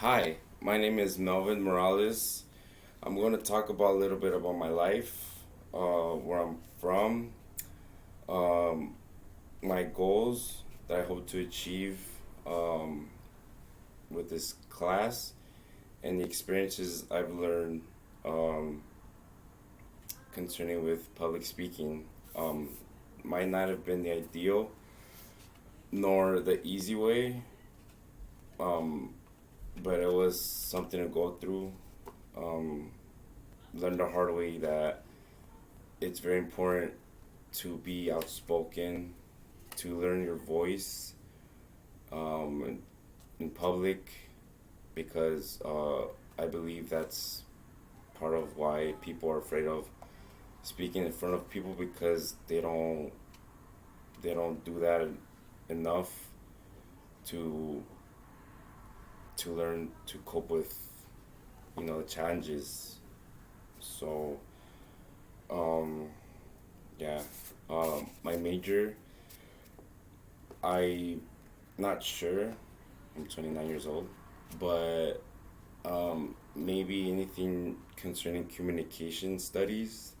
Hi, my name is Melvin Morales. I'm going to talk about a little bit about my life, where I'm from, um, my goals that I hope to achieve um, with this class, and the experiences I've learned um, concerning with public speaking. Um, might not have been the ideal nor the easy way, um, but it was something to go through. Um, Learned the hard way that it's very important to be outspoken, to learn your voice in public, because I believe that's part of why people are afraid of speaking in front of people, because they don't do that enough to learn to cope with the challenges. So um, yeah, my major, I not sure. I'm 29 years old, but maybe anything concerning communication studies.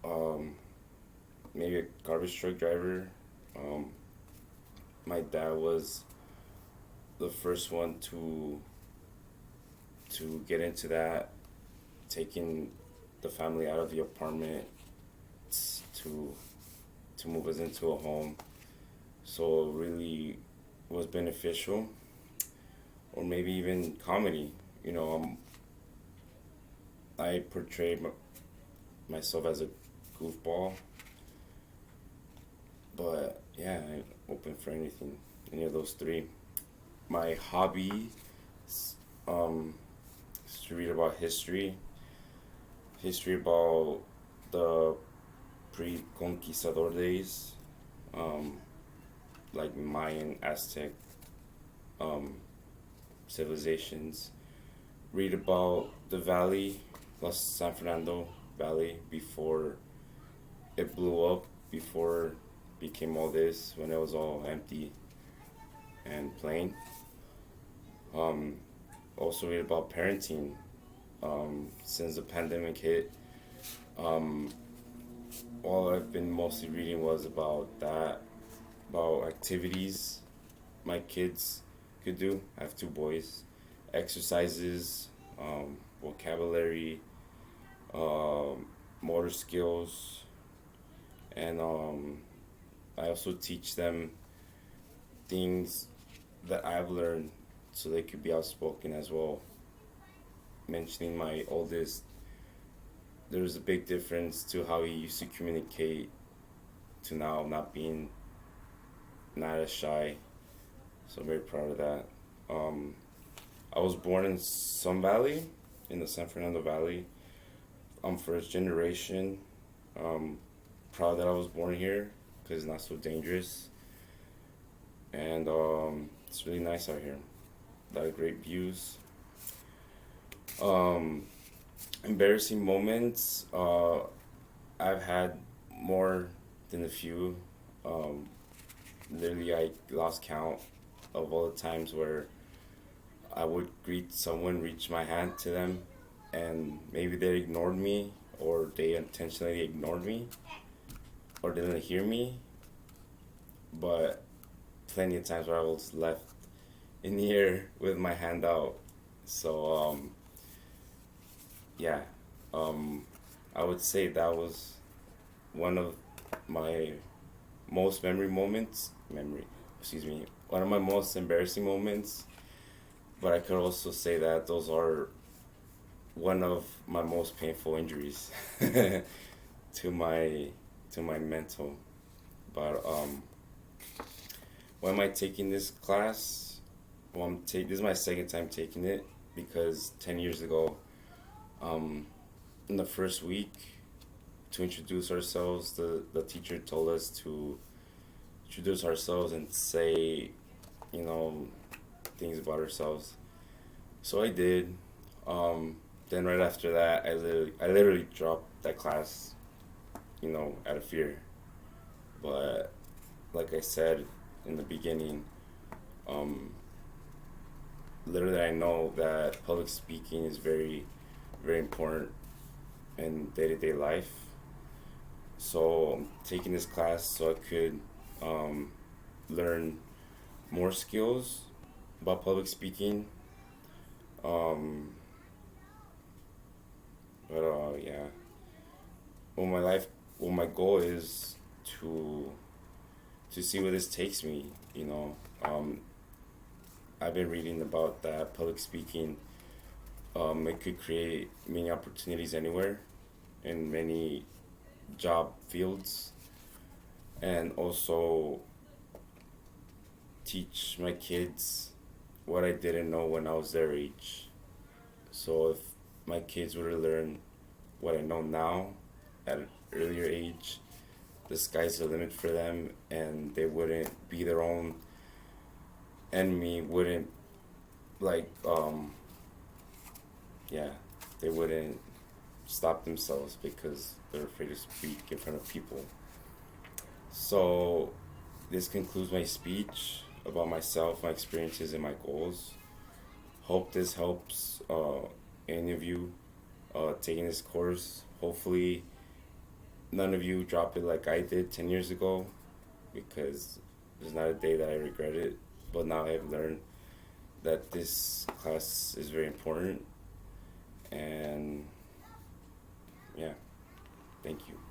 Um, Maybe a garbage truck driver. Um, my dad was the first one to get into that, taking the family out of the apartment to move us into a home. So it really was beneficial, or maybe even comedy. You know, I portrayed myself as a goofball, but yeah, I'm open for anything, any of those three. My hobby um, is to read about history about the pre-conquistador days, um, like Mayan, Aztec um, civilizations. Read about the valley, Los San Fernando Valley, before it blew up, before it became all this, when it was all empty and plain. Um, Also read about parenting. Since the pandemic hit, um, all I've been mostly reading was about that, about activities my kids could do. I have two boys. Exercises, vocabulary, um, motor skills, and I also teach them things that I've learned so they could be outspoken as well. Mentioning my oldest, there's a big difference to how he used to communicate to now not as shy. So I'm very proud of that. Um, I was born in Sun Valley, in the San Fernando Valley. I'm first generation. Um, Proud that I was born here because it's not so dangerous, and it's really nice out here. A lot of great views. Um, Embarrassing moments. I've had more than a few. Um, Literally, I lost count of all the times where I would greet someone, reach my hand to them, and maybe they ignored me, or they intentionally ignored me, or didn't hear me. But plenty of times where I was left in the air with my hand out. So yeah, um, I would say that was one of my most memory moments. Excuse me, one of my most embarrassing moments. But I could also say that those are one of my most painful injuries to my mental. But why am I taking this class? Well, this is my second time taking it, because 10 years ago, um, in the first week, to introduce ourselves, the teacher told us to introduce ourselves and say, you know, things about ourselves. So I did. Then right after that, I literally dropped that class, out of fear. But like I said in the beginning, um, little did I know that public speaking is very, very important in day to day life. So I'm taking this class so I could um, learn more skills about public speaking. Um, but yeah, well, my goal is to to see where this takes me. I've been reading about that public speaking. It could create many opportunities anywhere in many job fields, and also teach my kids what I didn't know when I was their age. So if my kids were to learn what I know now at an earlier age, the sky's the limit for them, and they wouldn't be their own enemy. Wouldn't like yeah, they wouldn't stop themselves because they're afraid to speak in front of people. So this concludes my speech about myself, my experiences, and my goals. Hope this helps any of you taking this course. Hopefully, none of you drop it like I did 10 years ago, because there's not a day that I regret it. But now I've learned that this class is very important. And yeah, thank you.